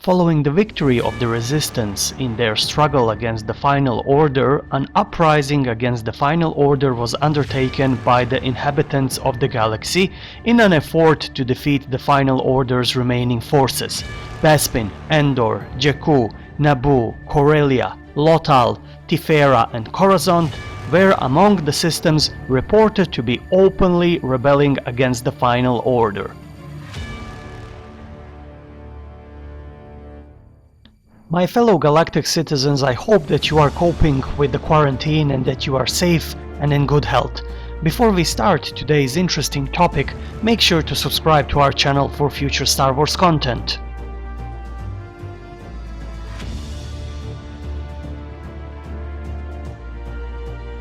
Following the victory of the Resistance in their struggle against the Final Order, an uprising against the Final Order was undertaken by the inhabitants of the galaxy in an effort to defeat the Final Order's remaining forces. Bespin, Endor, Jakku, Naboo, Corellia, Lothal, Tifera and Coruscant were among the systems reported to be openly rebelling against the Final Order. My fellow galactic citizens, I hope that you are coping with the quarantine and that you are safe and in good health. Before we start today's interesting topic, make sure to subscribe to our channel for future Star Wars content.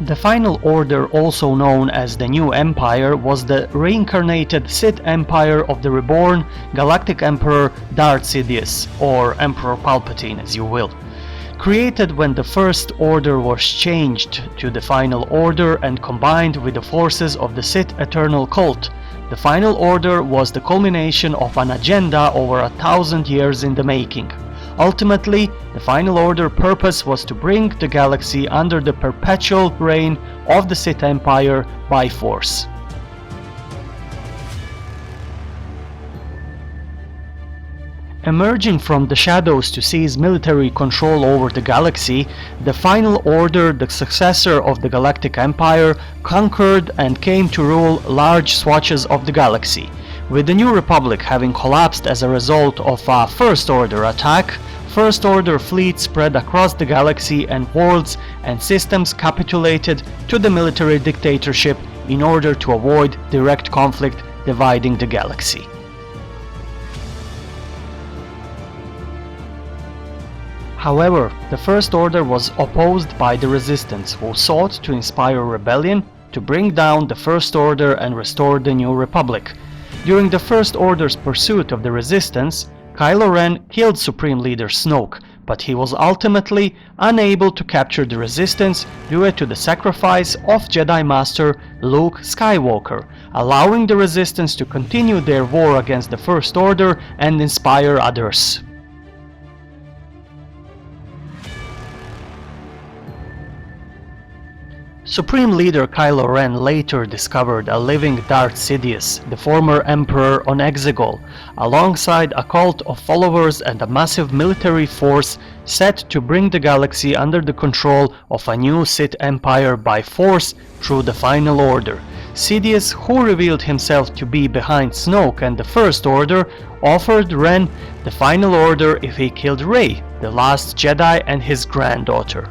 The Final Order, also known as the New Empire, was the reincarnated Sith Empire of the reborn Galactic Emperor Darth Sidious, or Emperor Palpatine as you will. Created when the First Order was changed to the Final Order and combined with the forces of the Sith Eternal cult, the Final Order was the culmination of an agenda over 1,000 years in the making. Ultimately, the Final Order purpose was to bring the galaxy under the perpetual reign of the Sith Empire by force. Emerging from the shadows to seize military control over the galaxy, the Final Order, the successor of the Galactic Empire, conquered and came to rule large swatches of the galaxy. With the New Republic having collapsed as a result of a First Order attack, First Order fleets spread across the galaxy and worlds, and systems capitulated to the military dictatorship in order to avoid direct conflict dividing the galaxy. However, the First Order was opposed by the Resistance, who sought to inspire rebellion to bring down the First Order and restore the New Republic. During the First Order's pursuit of the Resistance, Kylo Ren killed Supreme Leader Snoke, but he was ultimately unable to capture the Resistance due to the sacrifice of Jedi Master Luke Skywalker, allowing the Resistance to continue their war against the First Order and inspire others. Supreme Leader Kylo Ren later discovered a living Darth Sidious, the former Emperor on Exegol, alongside a cult of followers and a massive military force set to bring the galaxy under the control of a new Sith Empire by force through the Final Order. Sidious, who revealed himself to be behind Snoke and the First Order, offered Ren the Final Order if he killed Rey, the last Jedi, and his granddaughter.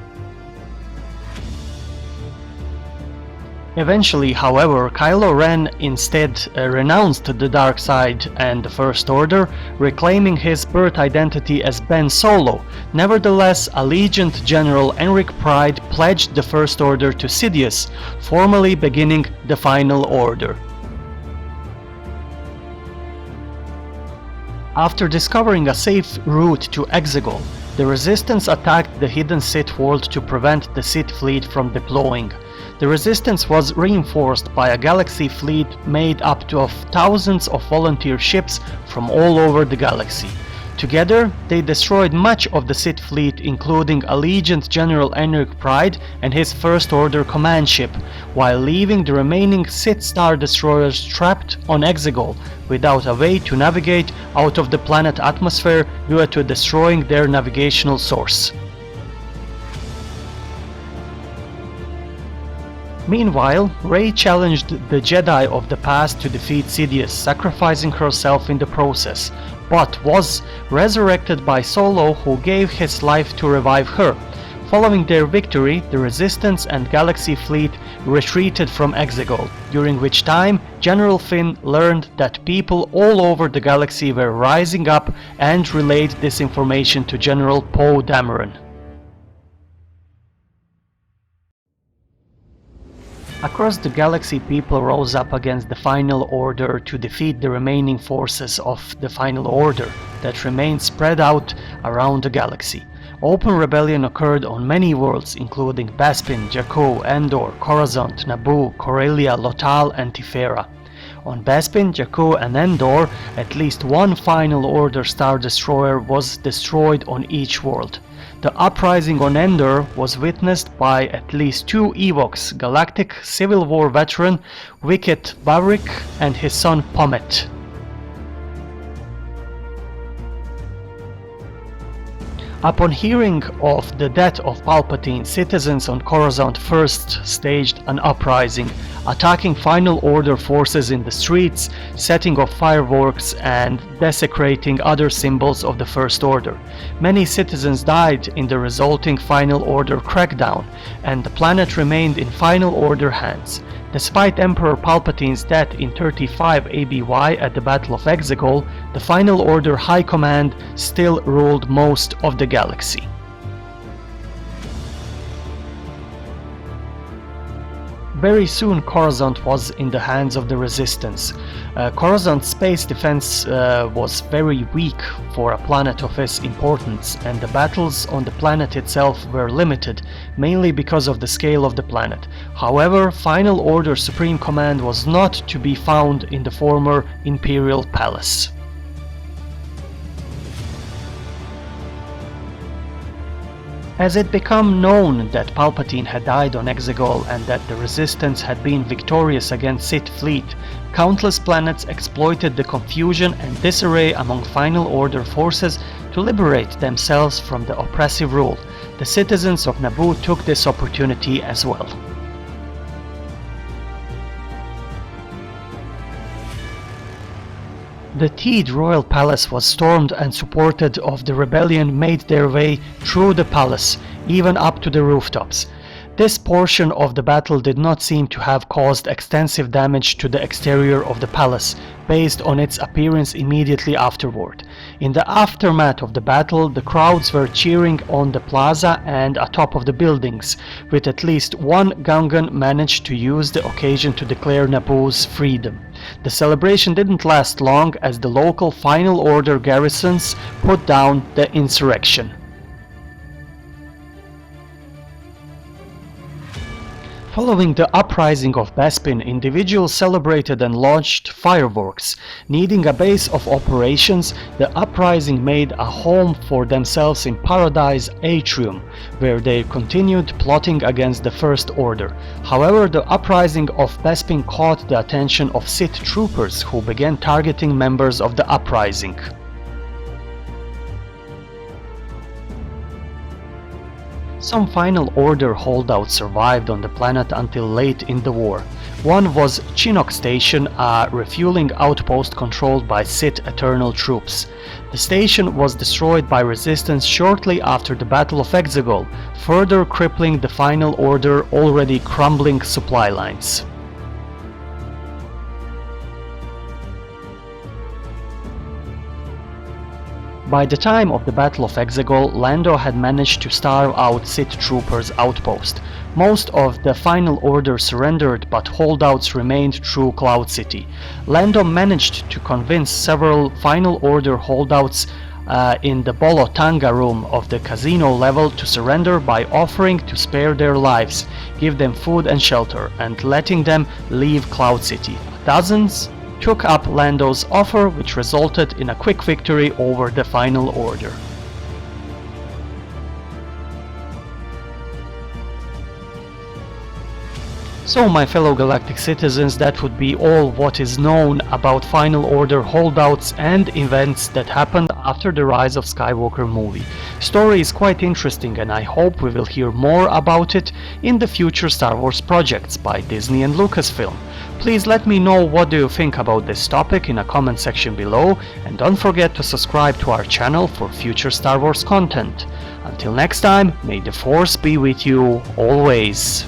Eventually, however, Kylo Ren instead renounced the dark side and the First Order, reclaiming his birth identity as Ben Solo. Nevertheless, Allegiant General Enric Pride pledged the First Order to Sidious, formally beginning the Final Order. After discovering a safe route to Exegol, the Resistance attacked the hidden Sith world to prevent the Sith fleet from deploying. The Resistance was reinforced by a galaxy fleet made up of thousands of volunteer ships from all over the galaxy. Together, they destroyed much of the Sith fleet, including Allegiant General Enric Pride and his First Order command ship, while leaving the remaining Sith Star Destroyers trapped on Exegol without a way to navigate out of the planet atmosphere due to destroying their navigational source. Meanwhile, Rey challenged the Jedi of the past to defeat Sidious, sacrificing herself in the process, but was resurrected by Solo, who gave his life to revive her. Following their victory, the Resistance and Galaxy Fleet retreated from Exegol, during which time General Finn learned that people all over the galaxy were rising up and relayed this information to General Poe Dameron. Across the galaxy, people rose up against the Final Order to defeat the remaining forces of the Final Order that remained spread out around the galaxy. Open rebellion occurred on many worlds, including Bespin, Jakku, Endor, Coruscant, Naboo, Corellia, Lothal, and Tifera. On Bespin, Jakku and Endor, at least one Final Order Star Destroyer was destroyed on each world. The uprising on Endor was witnessed by at least 2 Ewoks, Galactic Civil War veteran Wicket Vavrik and his son Pommet. Upon hearing of the death of Palpatine, citizens on Coruscant first staged an uprising, attacking Final Order forces in the streets, setting off fireworks and desecrating other symbols of the First Order. Many citizens died in the resulting Final Order crackdown, and the planet remained in Final Order hands. Despite Emperor Palpatine's death in 35 ABY at the Battle of Exegol, the Final Order High Command still ruled most of the galaxy. Very soon Coruscant was in the hands of the Resistance. Coruscant's space defense was very weak for a planet of its importance, and the battles on the planet itself were limited, mainly because of the scale of the planet. However, Final Order Supreme Command was not to be found in the former Imperial Palace. As it became known that Palpatine had died on Exegol and that the Resistance had been victorious against Sith fleet, countless planets exploited the confusion and disarray among Final Order forces to liberate themselves from the oppressive rule. The citizens of Naboo took this opportunity as well. The Theed royal palace was stormed, and supported of the rebellion made their way through the palace, even up to the rooftops. This portion of the battle did not seem to have caused extensive damage to the exterior of the palace, based on its appearance immediately afterward. In the aftermath of the battle, the crowds were cheering on the plaza and atop of the buildings, with at least one Gungan managed to use the occasion to declare Naboo's freedom. The celebration didn't last long, as the local Final Order garrisons put down the insurrection. Following the uprising of Bespin, individuals celebrated and launched fireworks. Needing a base of operations, the uprising made a home for themselves in Paradise Atrium, where they continued plotting against the First Order. However, the uprising of Bespin caught the attention of Sith troopers, who began targeting members of the uprising. Some Final Order holdouts survived on the planet until late in the war. One was Chinook Station, a refueling outpost controlled by Sith Eternal troops. The station was destroyed by Resistance shortly after the Battle of Exegol, further crippling the Final Order already crumbling supply lines. By the time of the Battle of Exegol, Lando had managed to starve out Sith troopers' outpost. Most of the Final Order surrendered, but holdouts remained through Cloud City. Lando managed to convince several Final Order holdouts in the Bolotanga room of the casino level to surrender by offering to spare their lives, give them food and shelter, and letting them leave Cloud City. Dozens took up Lando's offer, which resulted in a quick victory over the Final Order. So, my fellow galactic citizens, that would be all what is known about Final Order holdouts and events that happened after the Rise of Skywalker movie. Story is quite interesting, and I hope we will hear more about it in the future Star Wars projects by Disney and Lucasfilm. Please let me know what do you think about this topic in a comment section below, and don't forget to subscribe to our channel for future Star Wars content. Until next time, may the Force be with you always.